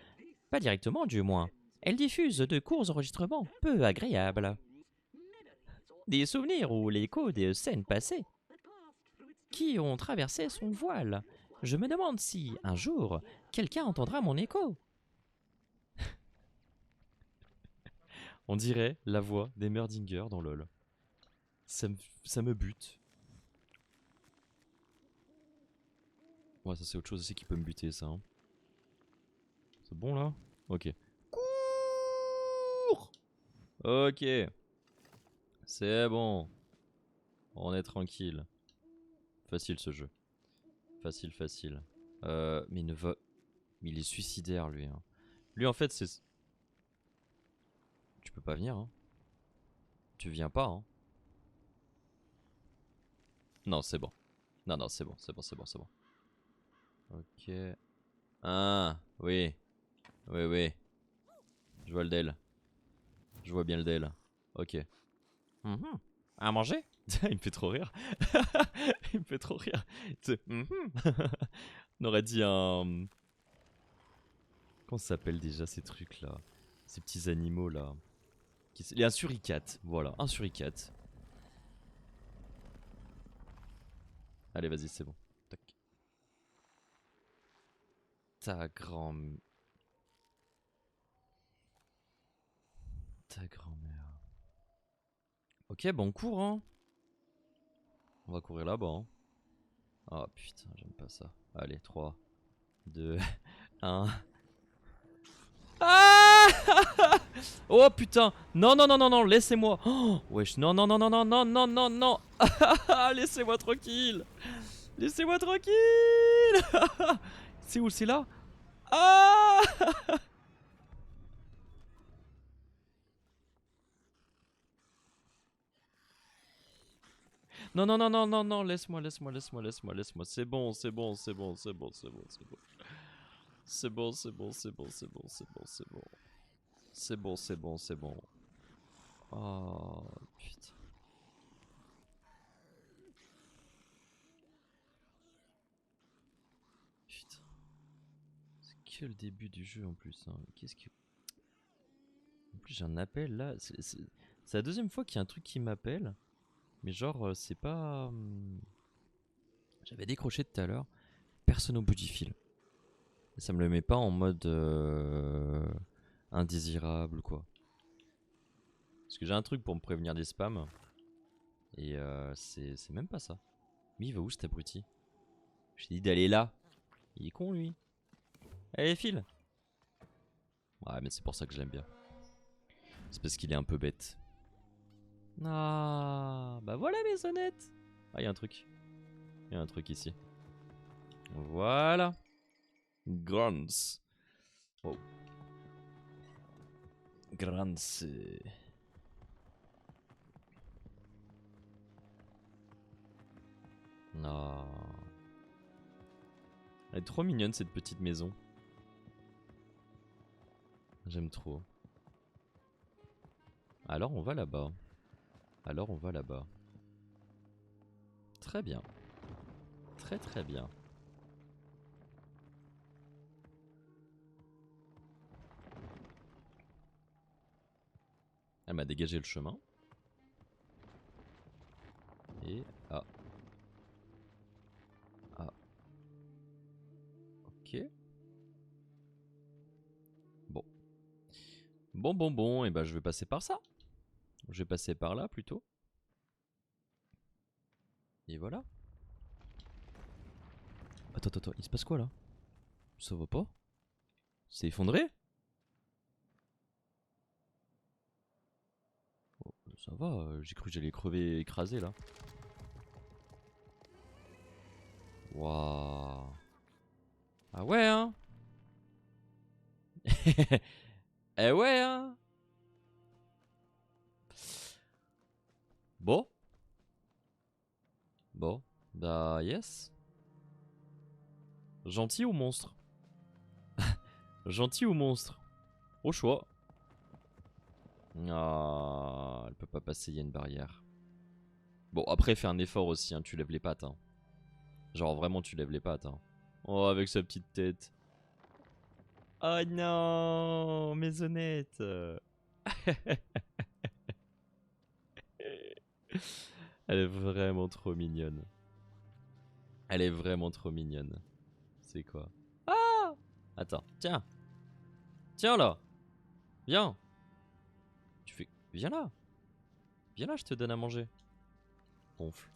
Pas directement, du moins. Elle diffuse de courts enregistrements peu agréables. Des souvenirs ou l'écho des scènes passées qui ont traversé son voile. Je me demande si, un jour, quelqu'un entendra mon écho. On dirait la voix des Merdingers dans LoL. Ça me bute. Ouais, ça c'est autre chose aussi qui peut me buter, ça. Hein. C'est bon là? Ok. Cours! Ok. C'est bon. On est tranquille. Facile ce jeu. Facile. Mais il ne va... Mais il est suicidaire lui. Hein. Lui en fait c'est... Tu peux pas venir hein. Tu viens pas hein. Non c'est bon. Non c'est bon. Ok. Ah oui. Oui. Je vois le Del. Je vois bien le Del. Ok. À manger? Il me fait trop rire. Il me fait trop rire. On aurait dit un... Comment ça s'appelle déjà ces trucs là? Ces petits animaux là. Il y a un suricate. Voilà, un suricate. Allez, vas-y, c'est bon. Tac. Ta grand... Ta grand-mère. Ok, bon, on court, hein. On va courir là-bas, hein. Oh putain, j'aime pas ça. Allez, 3, 2, 1. Ah oh putain. Non, non, non, non, non, laissez-moi. Oh, wesh, non, non, non, non, non, non, non, non, non. Laissez-moi tranquille. Laissez-moi tranquille. C'est où? C'est là? Ah non, non, non, non, non, non, laisse-moi, laisse-moi, laisse-moi, laisse-moi, laisse-moi. C'est bon, c'est bon, c'est bon, c'est bon, c'est bon, c'est bon. C'est bon, c'est bon, c'est bon, c'est bon, c'est bon, c'est bon. C'est bon, c'est bon, c'est bon. Oh, putain. Putain. C'est que le début du jeu en plus. Hein. Qu'est-ce que... En plus, j'ai un appel là. C'est la deuxième fois qu'il y a un truc qui m'appelle. Mais genre, c'est pas. J'avais décroché tout à l'heure. Personne au bout du fil. Et ça me le met pas en mode indésirable quoi. Parce que j'ai un truc pour me prévenir des spams. Et c'est même pas ça. Mais il va où cet abruti? Je t'ai dit d'aller là. Il est con lui. Allez, file. Ouais, mais c'est pour ça que je l'aime bien. C'est parce qu'il est un peu bête. Ah, bah voilà mes honnêtes. Ah, il y a un truc. Il y a un truc ici. Voilà. Grants. Oh. Grants. Non. Elle est trop mignonne cette petite maison. J'aime trop. Alors on va là-bas. Alors on va là-bas. Très bien. Très très bien. Elle m'a dégagé le chemin. Et... Ah. Ah. Ok. Bon. Bon, bon, bon. Et bah je vais passer par ça. Je vais passer par là plutôt. Et voilà. Attends, attends, attends. Il se passe quoi là? Ça va pas? C'est effondré? Oh, ça va, j'ai cru que j'allais crever écrasé là. Waouh. Ah ouais hein. Eh ouais hein. Bon. Bon. Bah yes. Gentil ou monstre? Gentil ou monstre? Au choix. Ah, elle peut pas passer, il y a une barrière. Bon, après, fais un effort aussi, hein, tu lèves les pattes. Hein. Genre, vraiment, tu lèves les pattes. Hein. Oh, avec sa petite tête. Oh non, maisonnette. Elle est vraiment trop mignonne. Elle est vraiment trop mignonne. C'est quoi? Ah! Attends, tiens. Tiens là. Viens. Tu fais... Viens là. Viens là, je te donne à manger. Ronfle.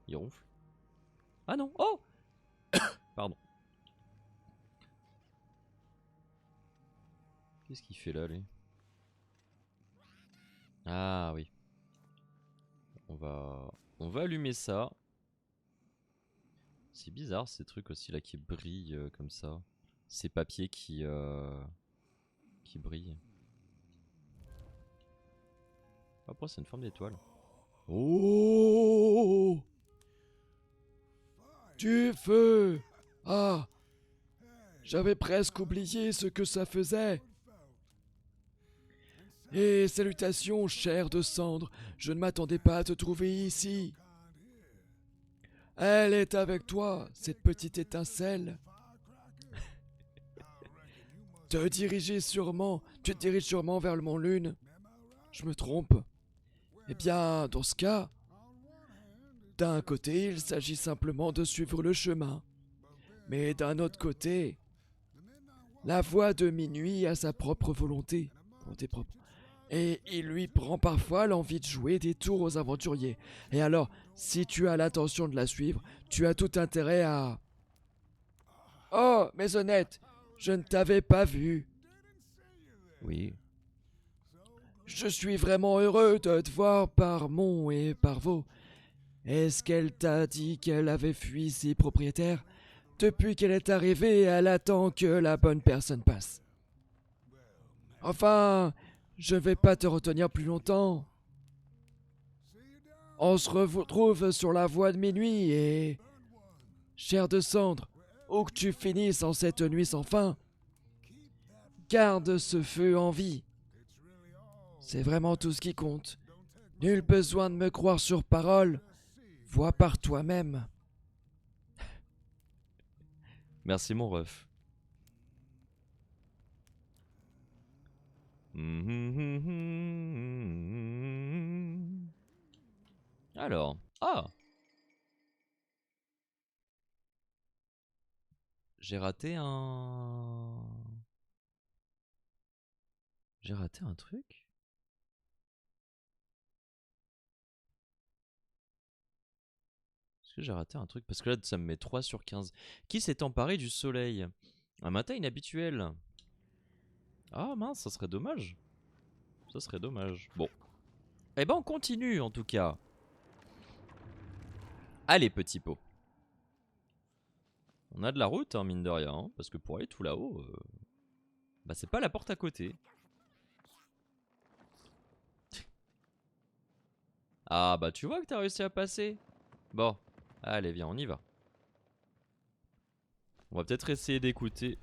Il ronfle. Ah non. Oh! Pardon. Qu'est-ce qu'il fait là, lui? Ah oui. On va allumer ça. C'est bizarre ces trucs aussi là qui brillent comme ça. Ces papiers qui brillent. Après c'est une forme d'étoile. Oh! Du feu! Ah! J'avais presque oublié ce que ça faisait. Et salutations, chair de cendre. Je ne m'attendais pas à te trouver ici. Elle est avec toi, cette petite étincelle. Tu te diriges sûrement vers le mont Lune. Je me trompe. Eh bien, dans ce cas, D'un côté, il s'agit simplement de suivre le chemin. Mais d'un autre côté, la voix de minuit a sa propre volonté. Volonté propre. Et il lui prend parfois l'envie de jouer des tours aux aventuriers. Et alors, si tu as l'intention de la suivre, tu as tout intérêt à... Oh, Maisonnette, je ne t'avais pas vu. Oui. Je suis vraiment heureux de te voir par Mont et par Vaux. Est-ce qu'elle t'a dit qu'elle avait fui ses propriétaires? Depuis qu'elle est arrivée, elle attend que la bonne personne passe. Enfin, je ne vais pas te retenir plus longtemps. On se retrouve sur la voie de minuit et... Chair de cendre, où que tu finisses en cette nuit sans fin, garde ce feu en vie. C'est vraiment tout ce qui compte. Nul besoin de me croire sur parole. Vois par toi-même. Merci mon ref. Alors. Ah! J'ai raté un... J'ai raté un truc? Est-ce que j'ai raté un truc? Parce que là, ça me met 3 sur 15. Qui s'est emparé du soleil? Un matin inhabituel. Ah mince, ça serait dommage. Ça serait dommage. Bon. Eh ben, on continue en tout cas. Allez, petit pot. On a de la route, hein, mine de rien. Hein, parce que pour aller tout là-haut, bah, c'est pas la porte à côté. Ah, bah, tu vois que t'as réussi à passer. Bon. Allez, viens, on y va. On va peut-être essayer d'écouter.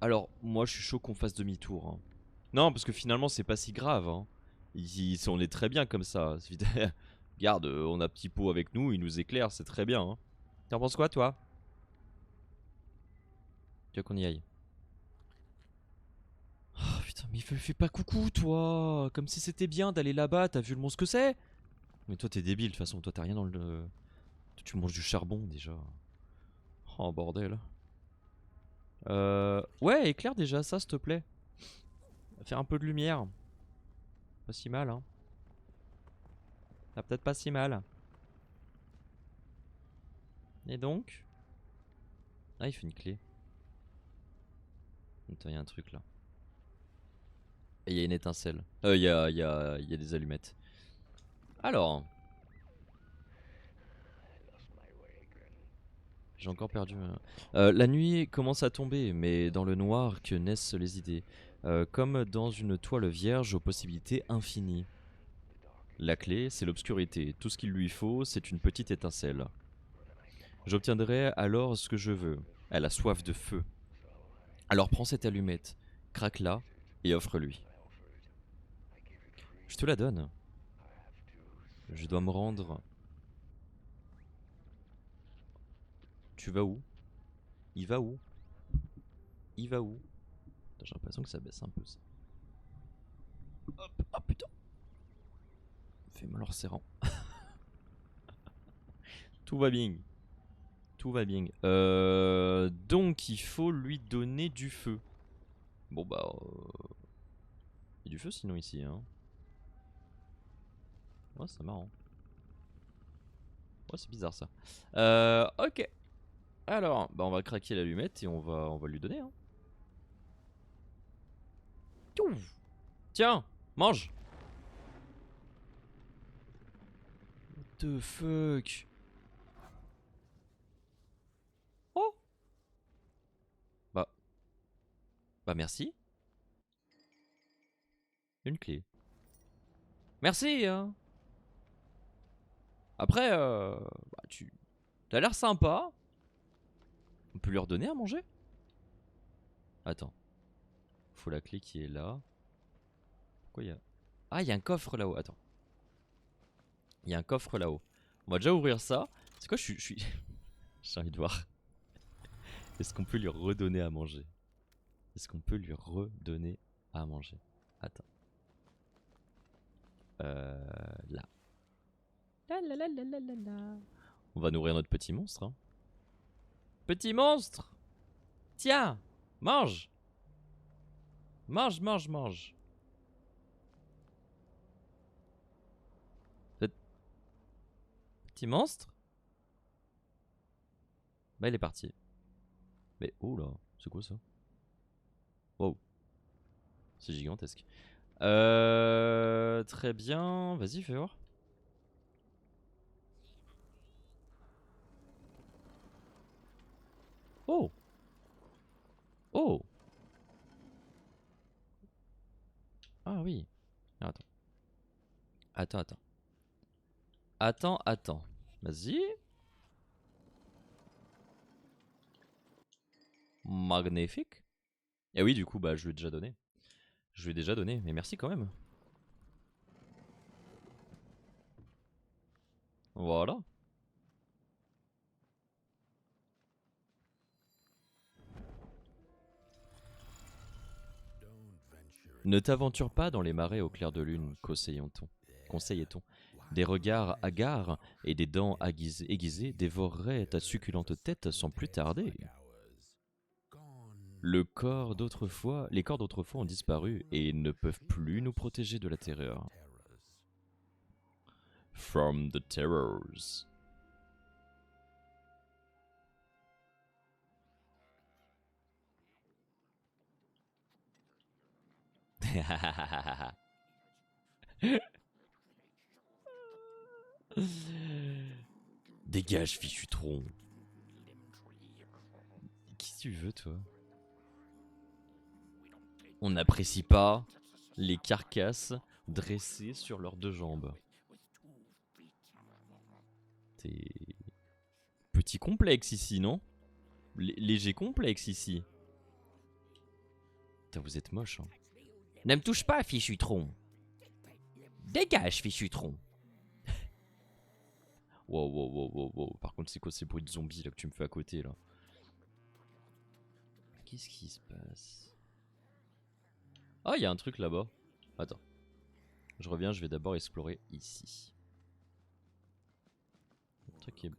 Alors, moi, je suis chaud qu'on fasse demi-tour. Hein. Non, parce que finalement, c'est pas si grave. Hein. On est très bien comme ça. Regarde, on a petit pot avec nous, il nous éclaire, c'est très bien. Hein. T'en penses quoi, toi? Tu veux qu'on y aille? Oh putain, mais fais pas coucou, toi. Comme si c'était bien d'aller là-bas, t'as vu le monstre que c'est? Mais toi, t'es débile, de toute façon, toi, t'as rien dans le... Tu manges du charbon, déjà. Oh, bordel. Ouais, éclaire déjà ça, s'il te plaît. Faire un peu de lumière. Pas si mal, hein. Ah, peut-être pas si mal. Et donc? Ah, il fait une clé. Attends, il y a un truc là. Et il y a une étincelle. Il y a des allumettes. Alors. J'ai encore perdu. La nuit commence à tomber, mais dans le noir que naissent les idées. Comme dans une toile vierge aux possibilités infinies. La clé, c'est l'obscurité. Tout ce qu'il lui faut, c'est une petite étincelle. J'obtiendrai alors ce que je veux. Elle a soif de feu. Alors prends cette allumette, craque-la et offre-lui. Je te la donne. Je dois me rendre. Tu vas où? Il va où? Il va où? J'ai l'impression que ça baisse un peu ça. Hop, ah putain. Fais mal en serrant. Tout va bien. Tout va bien. Donc il faut lui donner du feu. Bon bah... Il y a du feu sinon ici hein. Ouais c'est marrant. Ouais c'est bizarre ça. Ok. Alors, bah on va craquer l'allumette et on va lui donner hein. Tiens, mange. What the fuck? Oh. Bah, bah merci. Une clé. Merci hein. Après, bah, t'as l'air sympa. On peut lui redonner à manger? Attends. Faut la clé qui est là. Pourquoi il y a... Ah, il y a un coffre là-haut. Attends. Il y a un coffre là-haut. On va déjà ouvrir ça. C'est quoi, je suis... J'ai envie de voir. Est-ce qu'on peut lui redonner à manger? Est-ce qu'on peut lui redonner à manger? Attends. Là. La la la la la la la. On va nourrir notre petit monstre. Hein. Petit monstre! Tiens! Mange! Mange, mange, mange. Petit monstre? Bah il est parti. Mais oh là, c'est quoi ça? Wow. C'est gigantesque. Très bien. Vas-y, fais voir. Oh! Oh! Ah oui. Ah, attends. Attends, attends. Attends, attends. Vas-y. Magnifique. Et oui, du coup, bah je lui ai déjà donné. Je lui ai déjà donné, mais merci quand même. Voilà. Ne t'aventure pas dans les marais au clair de lune, conseillait-on. Des regards hagards et des dents aiguisées dévoreraient ta succulente tête sans plus tarder. Les corps d'autrefois ont disparu et ne peuvent plus nous protéger de la terreur. From the terrors. Dégage, fichu tronc. Qui tu veux, toi? On n'apprécie pas les carcasses dressées sur leurs deux jambes. T'es... Petit complexe ici, non? Léger complexe ici. Putain, vous êtes moche, hein. Ne me touche pas, fichu tronc. Dégage, fichu tronc. Wow, wow, wow, wow, wow. Par contre, c'est quoi ces bruits de zombies là que tu me fais à côté là? Qu'est-ce qui se passe? Ah, il y a un truc là-bas. Attends. Je reviens, je vais d'abord explorer ici. Un truc qui est...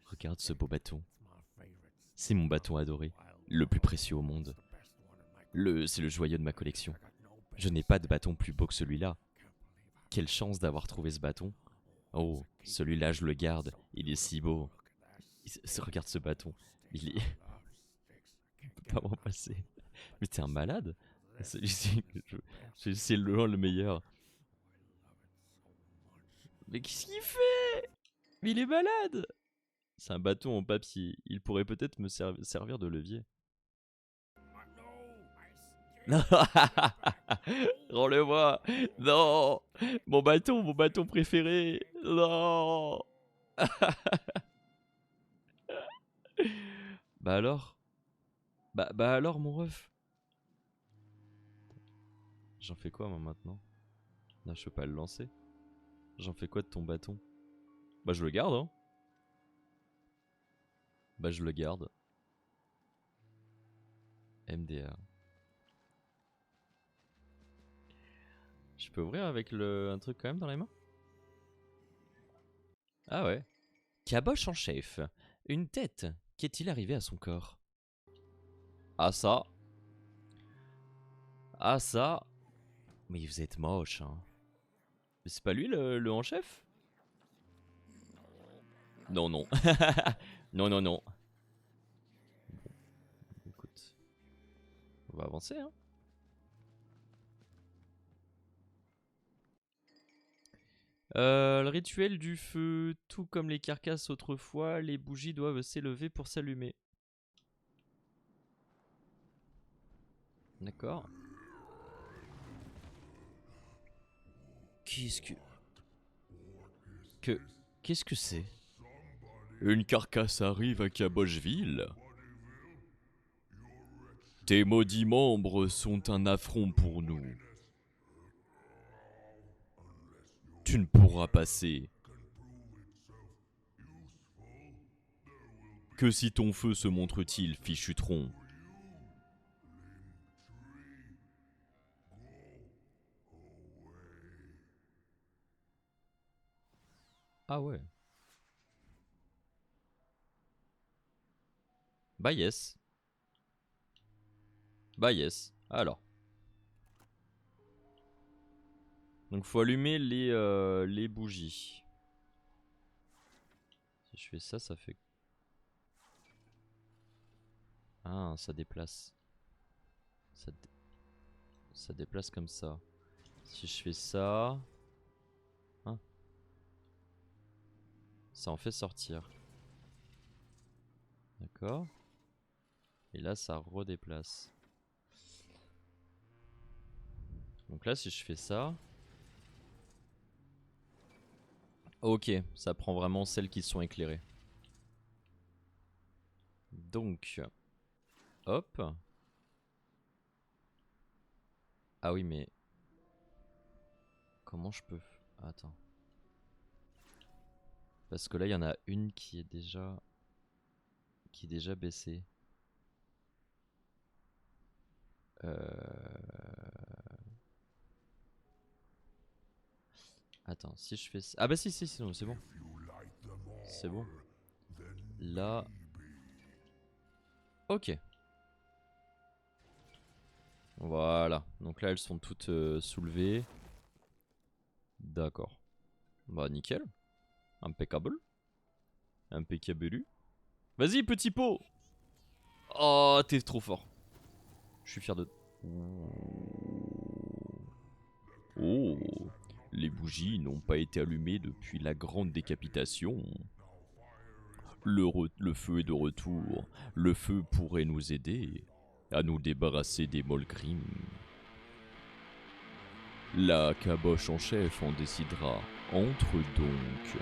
Regarde ce beau bâton. C'est mon bâton adoré. Le plus précieux au monde. C'est le joyau de ma collection. Je n'ai pas de bâton plus beau que celui-là. Quelle chance d'avoir trouvé ce bâton. Oh, celui-là je le garde. Il est si beau. Regarde ce bâton. Il est... Je peux pas m'en passer. Mais t'es un malade. Celui-ci, c'est le meilleur. Mais qu'est-ce qu'il fait? Mais il est malade. C'est un bâton en papier. Il pourrait peut-être me servir de levier. Non. Rends-le-moi. Non. Mon bâton préféré. Non. Bah alors? Bah alors, mon ref? J'en fais quoi, moi, maintenant? Non, je peux pas le lancer. J'en fais quoi de ton bâton? Bah je le garde, hein. Bah je le garde. MDR. Je peux ouvrir avec un truc quand même dans les mains? Ah ouais. Caboche en chef. Une tête. Qu'est-il arrivé à son corps? Ah ça. Ah ça. Mais vous êtes moche, hein. Mais c'est pas lui le en chef? Non, non. Non, non, non. Bon, écoute. On va avancer, hein. Le rituel du feu, tout comme les carcasses autrefois, les bougies doivent s'élever pour s'allumer. D'accord. Qu'est-ce que... Qu'est-ce que c'est? Une carcasse arrive à Cabocheville. Tes maudits membres sont un affront pour nous. Tu ne pourras passer. Que si ton feu se montre-t-il, fichu tronc? Ah ouais. Bah yes. Bah yes. Alors. Donc faut allumer les bougies. Si je fais ça, ça fait... Ah, ça déplace. Ça déplace comme ça. Si je fais ça... Hein, ça en fait sortir. D'accord. Et là, ça redéplace. Donc là, si je fais ça... Ok, ça prend vraiment celles qui sont éclairées. Donc... Hop. Ah oui, mais... Comment je peux... Attends. Parce que là, il y en a une qui est déjà... Qui est déjà baissée. Attends, si je fais ça... Ah bah si, c'est bon. C'est bon. Là... Ok. Voilà. Donc là, elles sont toutes soulevées. D'accord. Bah nickel. Impeccable. Impeccable. Vas-y, petit pot. Oh, t'es trop fort. Je suis fier de... Oh. Les bougies n'ont pas été allumées depuis la grande décapitation. Le feu est de retour. Le feu pourrait nous aider à nous débarrasser des Molgrim. La caboche en chef en décidera. Entre donc.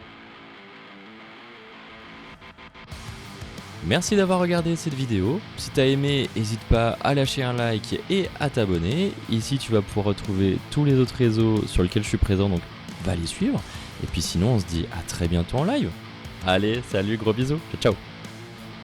Merci d'avoir regardé cette vidéo. Si t'as aimé, n'hésite pas à lâcher un like et à t'abonner. Ici, tu vas pouvoir retrouver tous les autres réseaux sur lesquels je suis présent, donc va les suivre. Et puis sinon, on se dit à très bientôt en live. Allez, salut, gros bisous. Ciao, ciao.